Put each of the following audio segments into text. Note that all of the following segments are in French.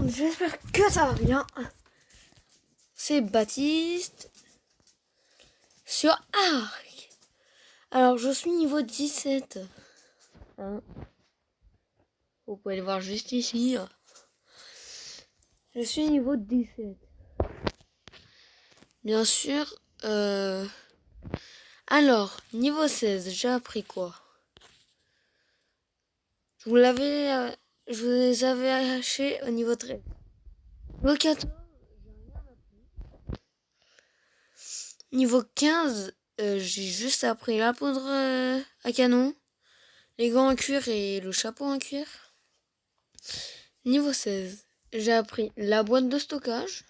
monde, j'espère que ça va bien. C'est Baptiste sur Arc. Alors je suis niveau 17. Hein, vous pouvez le voir juste ici. Je suis niveau 17. Bien sûr. Alors, niveau 16, j'ai appris quoi? Je vous les avais hachés au niveau 13. Niveau 14, niveau 15, j'ai juste appris la poudre à canon, les gants en cuir et le chapeau en cuir. Niveau 16, j'ai appris la boîte de stockage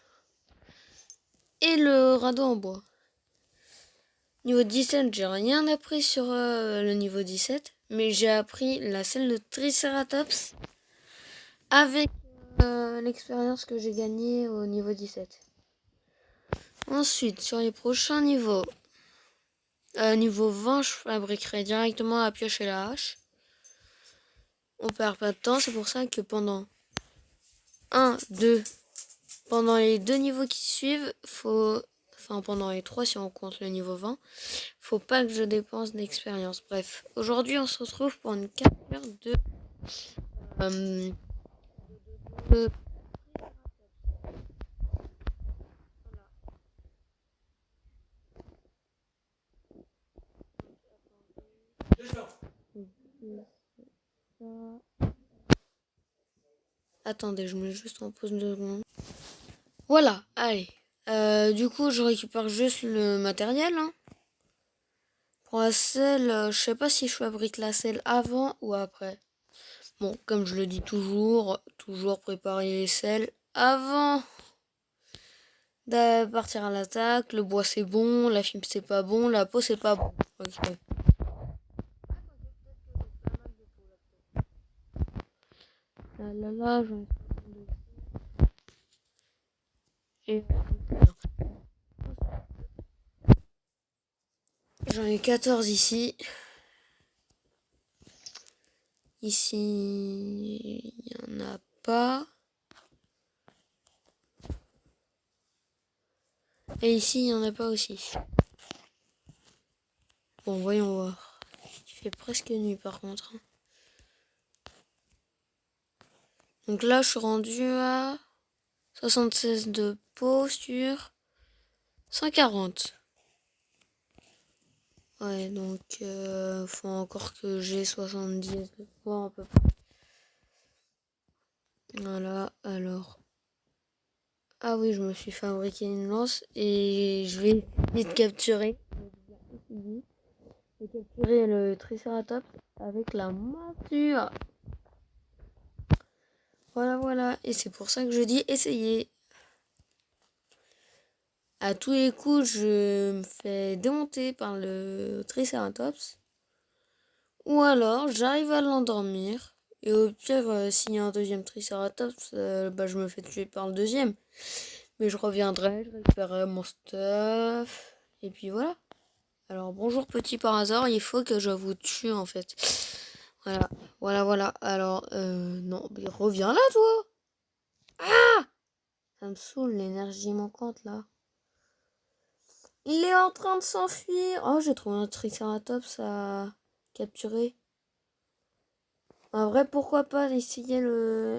et le radeau en bois. Niveau 17, j'ai rien appris sur le niveau 17, mais j'ai appris la selle de Triceratops avec l'expérience que j'ai gagnée au niveau 17. Ensuite, sur les prochains niveaux, niveau 20, je fabriquerai directement la pioche et la hache. On perd pas de temps, c'est pour ça que pendant les deux niveaux qui suivent, pendant les 3 si on compte le niveau 20, faut pas que je dépense d'expérience. Bref, aujourd'hui on se retrouve pour une capture de Attendez, je mets juste en pause 2 secondes. Voilà, allez. Du coup, je récupère juste le matériel. Pour la selle, je sais pas si je fabrique la selle avant ou après. Bon, comme je le dis toujours préparer les selles avant de partir à l'attaque. Le bois c'est bon, la fibre c'est pas bon, la peau c'est pas bon. Ok. Là, j'en ai 14 ici. Ici, il n'y en a pas. Et ici, il n'y en a pas aussi. Bon, voyons voir. Il fait presque nuit par contre. Donc là, je suis rendu à 76 de peau sur 140. Ouais, donc faut encore que j'ai 70 de poids à peu près. Voilà, alors. Ah oui, je me suis fabriqué une lance et je vais essayer de capturer. Le Triceratops avec la monture. Voilà. Et c'est pour ça que je dis essayer. À tous les coups, je me fais démonter par le Triceratops. Ou alors, j'arrive à l'endormir. Et au pire, s'il y a un deuxième Triceratops, je me fais tuer par le deuxième. Mais je reviendrai, je récupérerai mon stuff. Et puis voilà. Alors, bonjour petit par hasard, il faut que je vous tue en fait. Voilà. Alors, non, mais reviens là, toi. Ah! Ça me saoule l'énergie manquante là. Il est en train de s'enfuir. Oh, j'ai trouvé un Triceratops à capturer. En vrai, pourquoi pas essayer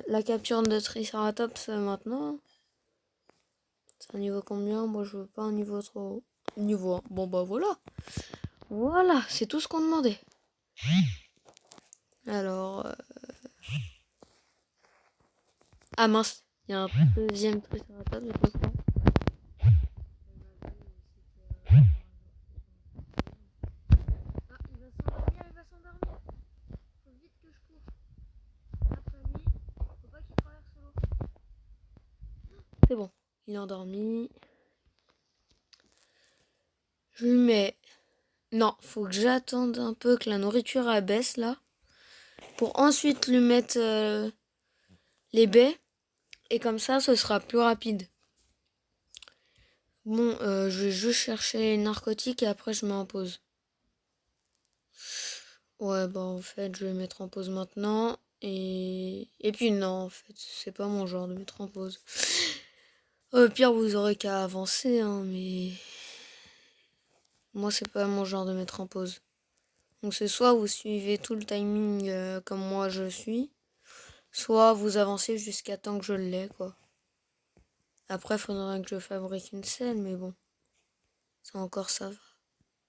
la capture de Triceratops maintenant? C'est un niveau combien? Moi, je veux pas un niveau trop haut. Niveau 1. Bon, bah voilà. Voilà, c'est tout ce qu'on demandait. Alors... Ah mince, il y a un deuxième Triceratops, je crois. Il va s'endormir. Faut vite que je cours. Après lui, faut pas qu'il traverse l'eau. C'est bon, il est endormi. Je lui mets... Non, faut que j'attende un peu que la nourriture abaisse là. Pour ensuite lui mettre les baies. Et comme ça, ce sera plus rapide. Bon, je vais juste chercher les narcotiques et après je mets en pause. Ouais, bah en fait, je vais mettre en pause maintenant. Et puis non, en fait, c'est pas mon genre de mettre en pause. Au pire, vous aurez qu'à avancer, hein, mais moi, c'est pas mon genre de mettre en pause. Donc c'est soit vous suivez tout le timing comme moi je suis, soit vous avancez jusqu'à temps que je l'ai, quoi. Après, il faudrait que je fabrique une scène, mais bon, ça encore ça va.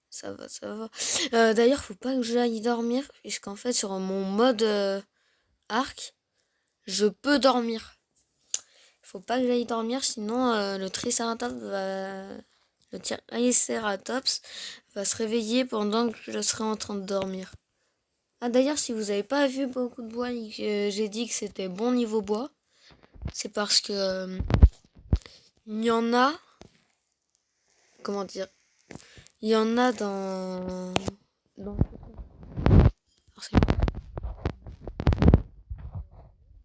Ça va, ça va. D'ailleurs, faut pas que j'aille dormir, puisqu'en fait, sur mon mode arc, je peux dormir. Faut pas que j'aille dormir, sinon le Triceratops va... Le Triceratops va se réveiller pendant que je serai en train de dormir. Ah d'ailleurs, si vous avez pas vu beaucoup de bois et que j'ai dit que c'était bon niveau bois, c'est parce que il y en a... Comment dire? Il y en a dans... Alors, c'est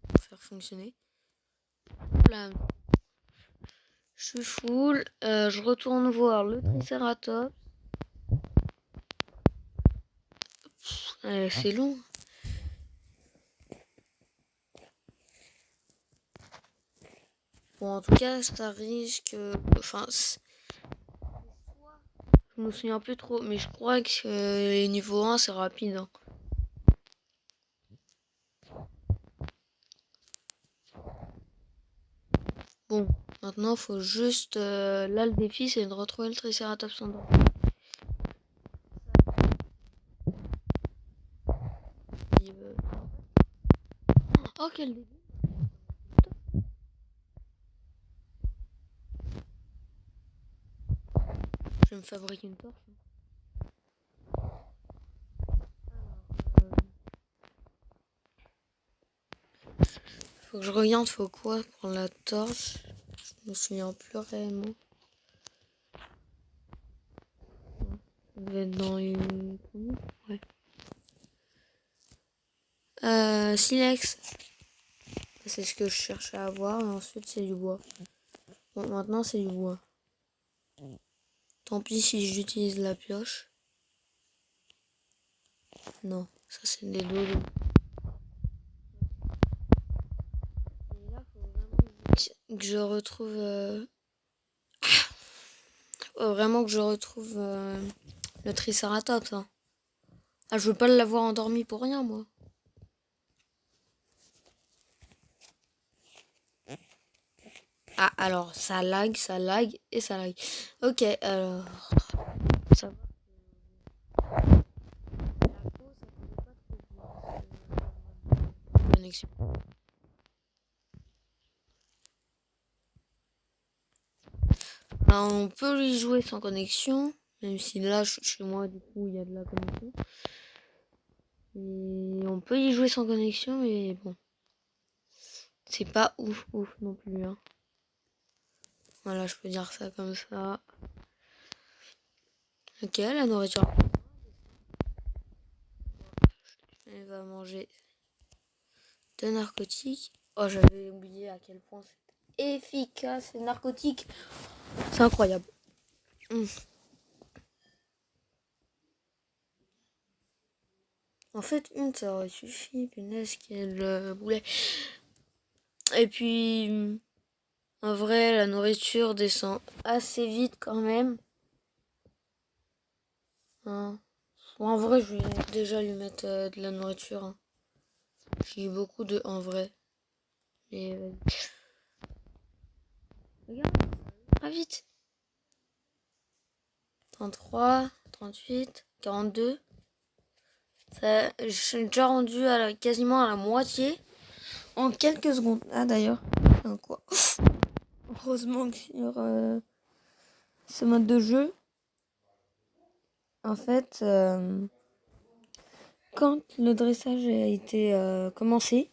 pour faire fonctionner. Là, je suis full. Je retourne voir le Triceratops. C'est long. Bon, en tout cas, ça risque... Enfin, je me souviens plus trop, mais je crois que les niveaux 1, c'est rapide. Hein. Bon, maintenant, faut juste... là, le défi, c'est de retrouver le Triceratops endormi. Oh, quel début! Je vais me fabriquer une torche. Faut que je regarde, faut quoi pour la torche? Je me souviens plus réellement. Ça devait être dans une... Ouais. Silex. C'est ce que je cherchais à avoir. Et ensuite, c'est du bois. Bon, maintenant, c'est du bois. Tant pis si j'utilise la pioche. Non, ça, c'est des dodos. Et là, faut vraiment que je retrouve... Faut vraiment que je retrouve le Triceratops. Hein. Ah, je veux pas l'avoir endormi pour rien, moi. Ah, alors, ça lag et ça lag. Ok, alors... Ça va. Connexion. Alors, on peut y jouer sans connexion, même si là, chez moi, du coup, il y a de la connexion. Et on peut y jouer sans connexion, mais bon. C'est pas ouf non plus. Hein. Voilà, je peux dire ça comme ça. Ok, la nourriture. Elle va manger de narcotiques. Oh, j'avais oublié à quel point c'est efficace ces narcotiques. C'est incroyable. En fait, une, ça aurait suffi. Punaise, quel boulet. Et puis, en vrai, la nourriture descend assez vite quand même. Hein. En vrai, je vais déjà lui mettre de la nourriture. Hein. J'ai eu beaucoup de en vrai. Et regarde, très vite. 33, 38, 42. Ça, je suis déjà rendu quasiment à la moitié en quelques secondes. Ah d'ailleurs, quoi. Heureusement que sur ce mode de jeu, en fait, quand le dressage a été commencé,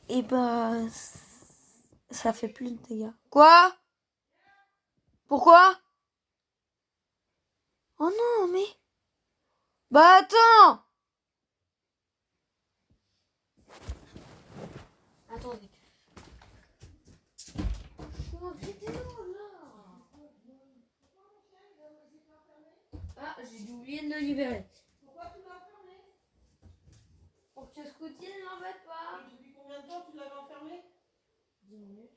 et bah ça fait plus de dégâts. Quoi? Pourquoi? Oh non, mais... Bah attends! Attendez. Ah, j'ai oublié de le libérer. Pourquoi tu m'as fermé? Coutine, n'embête pas. Et depuis combien de temps tu l'avais enfermé? 10 minutes.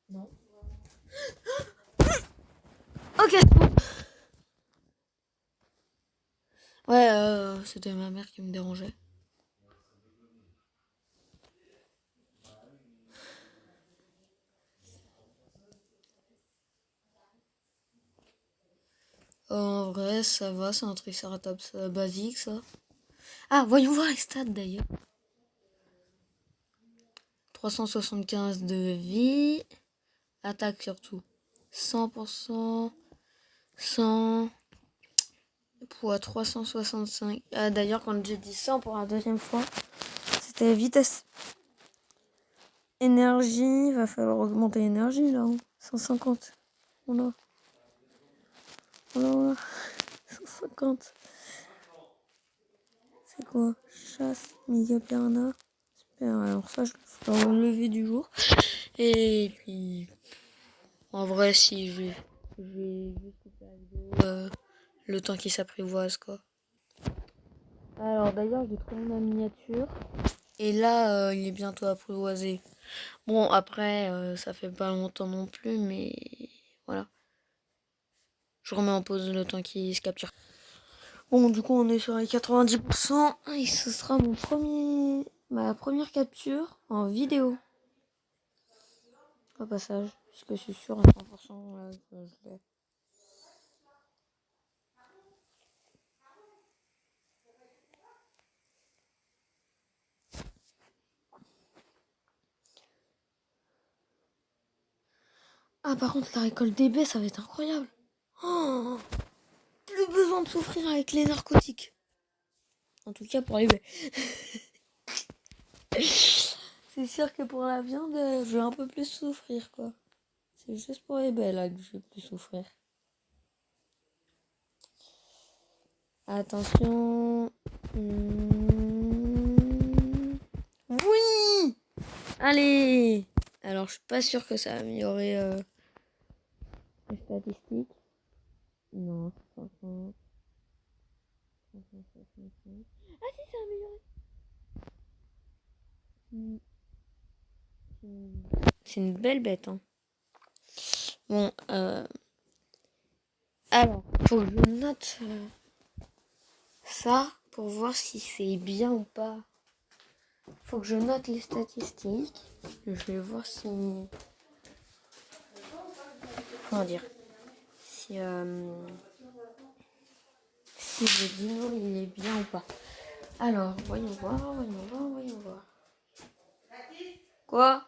Non. Ok, c'est bon. Ouais, c'était ma mère qui me dérangeait. En vrai, ça va, c'est un Triceratops basique, ça. Ah, voyons voir les stats d'ailleurs. 375 de vie. Attaque surtout. 100%. 100. Poids 365. Ah, d'ailleurs, quand j'ai dit 100 pour la deuxième fois, c'était vitesse. Énergie, va falloir augmenter l'énergie là. 150. Voilà. Voilà. 150. C'est quoi? Chasse, méga piranha. Super, alors ça, je le ferai au lever du jour. Et puis, en vrai, si je vais juste couper la vidéo, le temps qui s'apprivoise, quoi. Alors, d'ailleurs, j'ai trouvé ma miniature. Et là, il est bientôt apprivoisé. Bon, après, ça fait pas longtemps non plus, mais voilà. Je remets en pause le temps qu'il se capture. Bon, du coup, on est sur les 90%. Et ce sera ma première capture en vidéo. Au passage, parce que je suis sûre à 100% là, que je l'ai. Ah, par contre, la récolte des baies, ça va être incroyable. Oh, plus besoin de souffrir avec les narcotiques. En tout cas, pour les baies. C'est sûr que pour la viande, je vais un peu plus souffrir, quoi. C'est juste pour les baies, là, que je vais plus souffrir. Attention. Oui! Allez! Alors, je suis pas sûre que ça a amélioré les statistiques. Non, 50. 565. Ah si, ça a amélioré. C'est une belle bête, hein. Bon, alors, faut que je note ça pour voir si c'est bien ou pas. Faut que je note les statistiques. Je vais voir si... Comment dire? Si le dino il est bien ou pas. Alors, voyons voir, voyons voir, voyons voir. Quoi?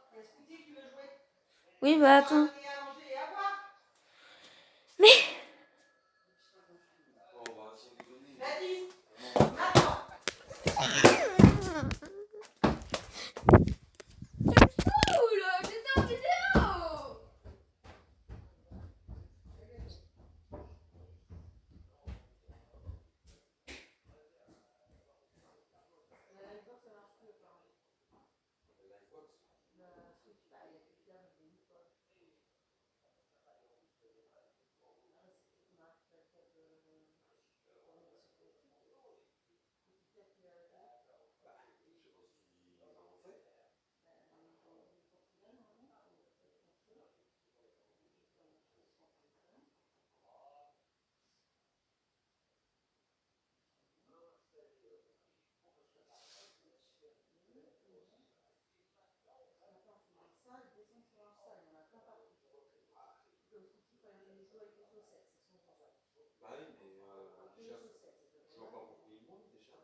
Oui, bah attends. Mais... Bah oui, mais déjà, je vois pas pourquoi il monte déjà.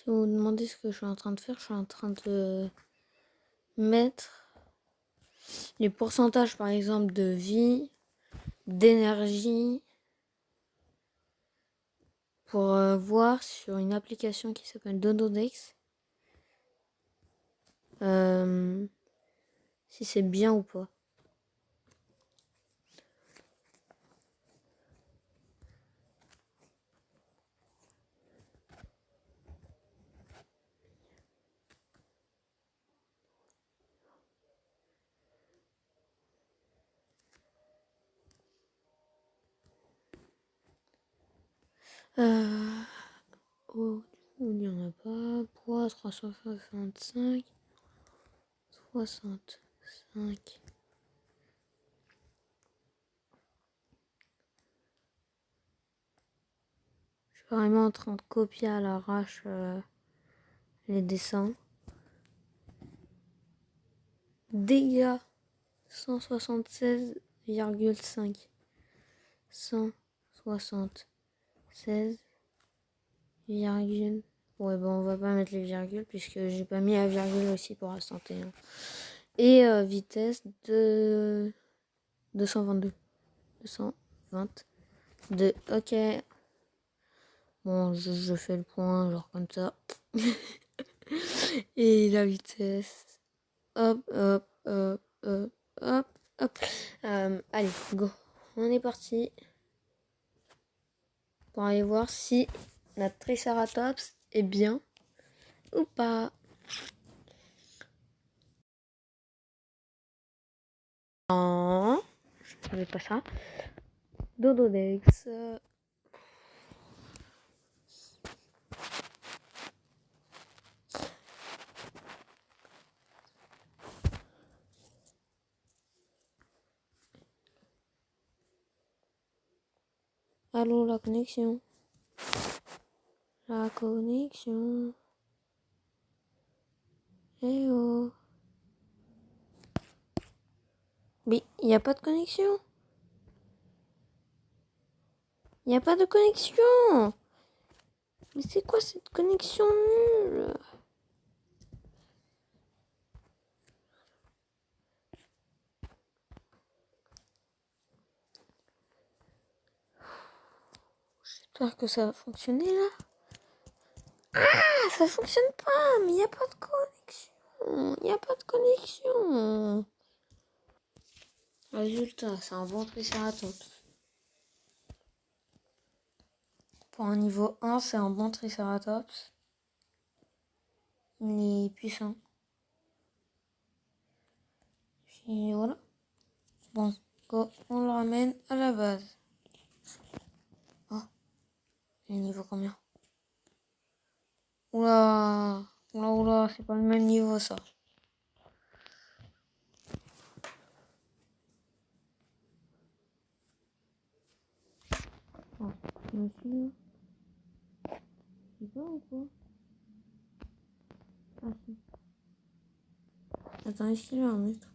vous vous demandez ce que je suis en train de faire, je suis en train de mettre les pourcentages, par exemple, de vie, d'énergie, pour voir sur une application qui s'appelle Dododex si c'est bien ou pas. Oh, il n'y en a pas. Poids 365. 65. Je suis vraiment en train de copier à l'arrache les dessins. Dégâts 176,5. 176, virgule. Ouais, bon, on va pas mettre les virgules puisque j'ai pas mis la virgule aussi pour l'instant. Hein. Et vitesse de 222. 222. Ok. Bon, je fais le point, genre comme ça. Et la vitesse. Hop, hop, hop, hop, hop, hop. Allez, go. On est parti. Pour aller voir si notre Triceratops est bien ou pas. Non, je ne savais pas ça. Dododex. Allô, la connexion. La connexion. Eh oh. Mais il n'y a pas de connexion. Il n'y a pas de connexion. Mais c'est quoi cette connexion nulle? J'espère que ça va fonctionner là. Ah, ça fonctionne pas, mais il n'y a pas de connexion. Il n'y a pas de connexion. Résultat, c'est un bon Triceratops. Pour un niveau 1, c'est un bon Triceratops. Il est puissant. Puis voilà. Bon, go, on le ramène à la base. Oh, il est niveau combien? Oula, oula, oula, c'est pas le même niveau ça. Oh, ici, c'est pas ou quoi? Ah si. Attends, est-ce qu'il a un mètre?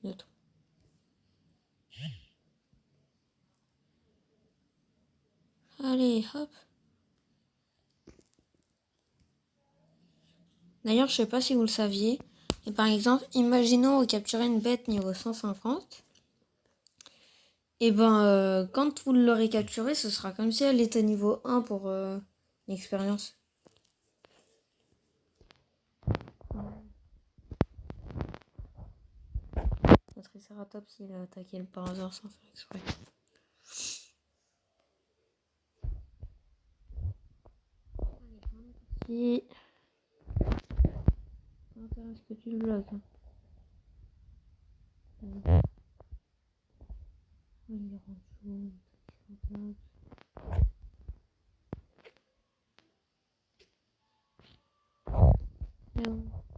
Attends. Allez, hop. D'ailleurs, je sais pas si vous le saviez. Et par exemple, imaginons vous capturez une bête niveau 150. Et ben, quand vous l'aurez capturée, ce sera comme si elle était niveau 1 pour l'expérience. Le Triceratops, il a attaqué le paraseur sans faire exprès. Si. Ça m'intéresse que tu le bloques. Hein. Il rentre chaud, Triceratops.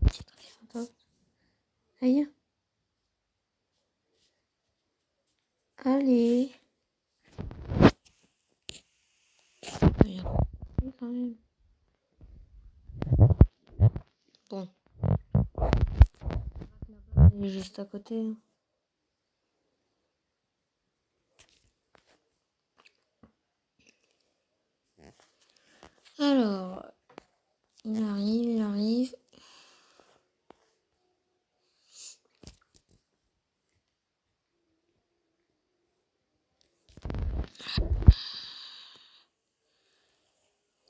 Petit Triceratops. Aïe. Allez. Regarde. Oui, quand même. Bon. Il est juste à côté. Hein.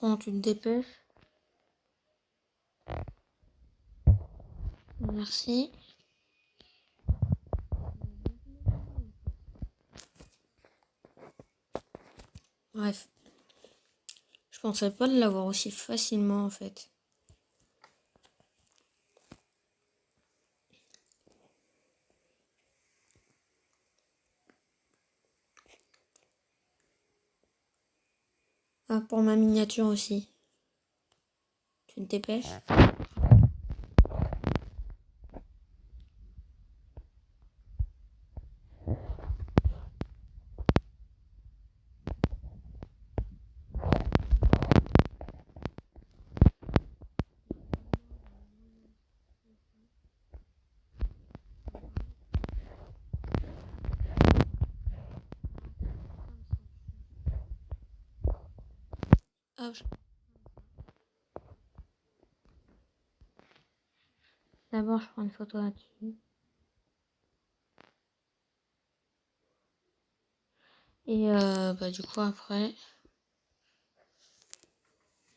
Bon, tu te dépêches. Merci. Bref. Je pensais pas de l'avoir aussi facilement en fait. Ah, pour ma miniature aussi. Tu te dépêches? Hop. D'abord, je prends une photo là-dessus. Et du coup, après...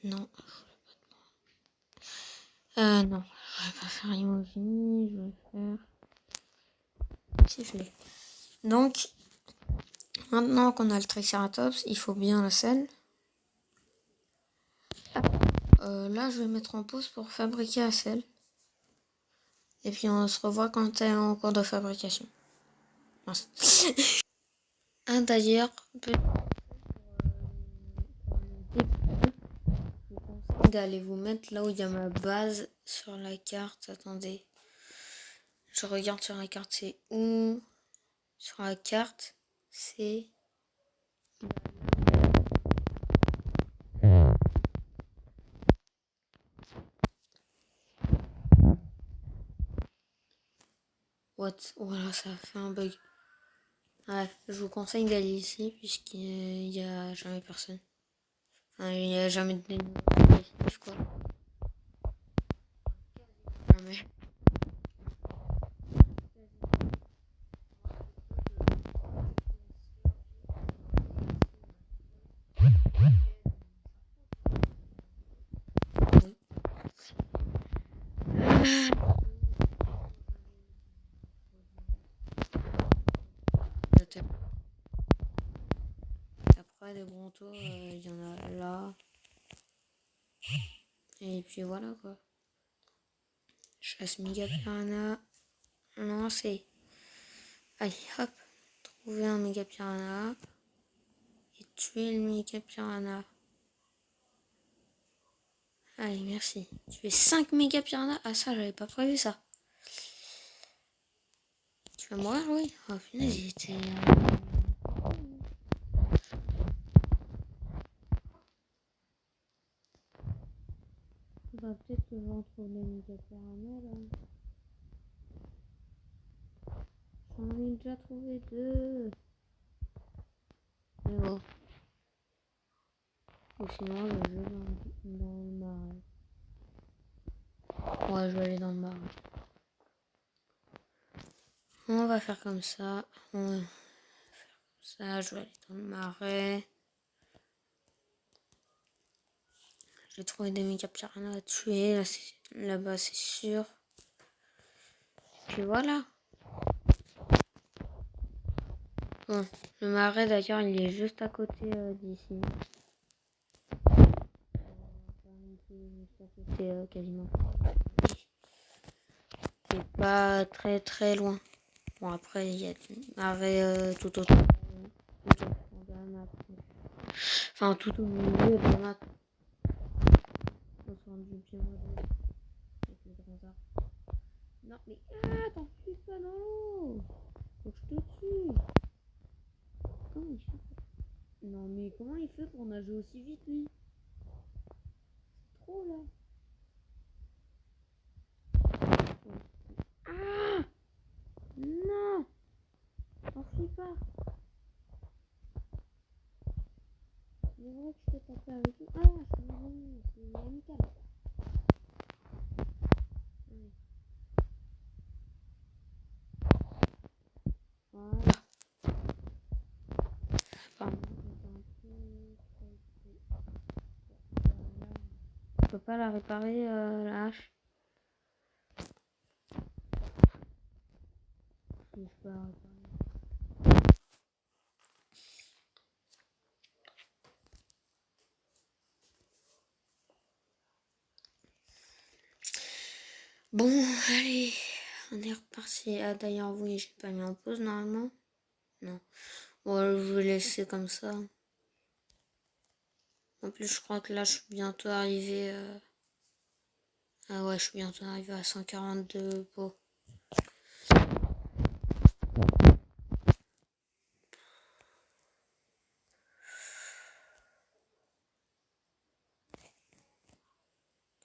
Non. Non. Je vais pas faire emoji. Je vais faire... Siffler. Donc, maintenant qu'on a le Triceratops, il faut bien la selle. Là, je vais mettre en pause pour fabriquer la selle. Et puis, on se revoit quand elle est en cours de fabrication. Mince. Ah, d'ailleurs, je vous conseille d'aller vous mettre là où il y a ma base sur la carte. Attendez. Je regarde sur la carte, c'est où? Sur la carte, c'est... What? Voilà, ça a fait un bug. Ouais, je vous conseille d'aller ici puisqu'il n'y a jamais personne. Enfin, il n'y a jamais de négatif, quoi. Jamais. Après, des brontos, il y en a là. Et puis voilà, quoi. Chasse méga piranha. Lancé. Allez, hop. Trouver un méga piranha. Et tuer le méga piranha. Allez, merci. Tuer 5 méga piranhas. Ah, ça, j'avais pas prévu ça. Tu vas mourir, oui? Oh, punaise, il était... Bah, peut-être que je vais en trouver des méga piranhas, là. J'en ai déjà trouvé 2. Mais bon. Ou sinon, je vais dans le marais. Ouais, je vais aller dans le marais. On va faire comme ça. On va faire comme ça. Je vais aller dans le marais. J'ai trouvé des méga piranhas à tuer. Là-bas, c'est sûr. Puis voilà. Bon, le marais d'ailleurs, il est juste à côté d'ici. Juste à côté, quasiment. C'est pas très très loin. Bon, après, il y a des marais tout autour. Tout au fond de la map. Enfin, tout au milieu de la map. Au centre du bien avec les grands arbres. Non, mais t'enfuis pas dans l'eau. Faut que je te tue. Comment il fait? Non, mais comment il fait pour nager aussi vite, lui? C'est trop, là. Ah! Non! T'enfuis pas. C'est vrai que je peux taper avec lui. Ah, c'est amical. Ouais. Voilà. Pardon, j'étais un peu... peux pas la réparer, la hache? Je peux la réparer. Bon, allez, on est reparti. Ah d'ailleurs, oui, j'ai pas mis en pause normalement. Non. Bon, je vais laisser comme ça. En plus, je crois que là, je suis bientôt arrivé. Ah ouais, je suis bientôt arrivé à 142 pots.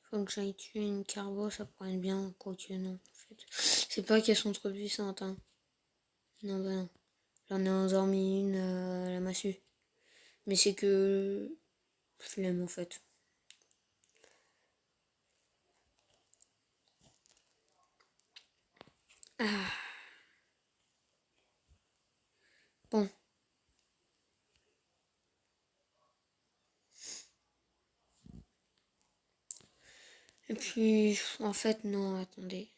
Faut que j'aille tuer une carbo, ça pourrait être bien, quoique non, en fait. C'est pas qu'elles sont trop puissantes, hein. Non, bah non. J'en ai endormi une à la massue. Mais c'est que flemme en fait. Ah. Bon. Et puis, en fait, non, attendez.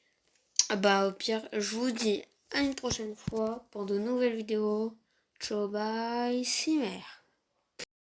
Ah bah, au pire, je vous dis à une prochaine fois pour de nouvelles vidéos. Ciao, bye, Simer.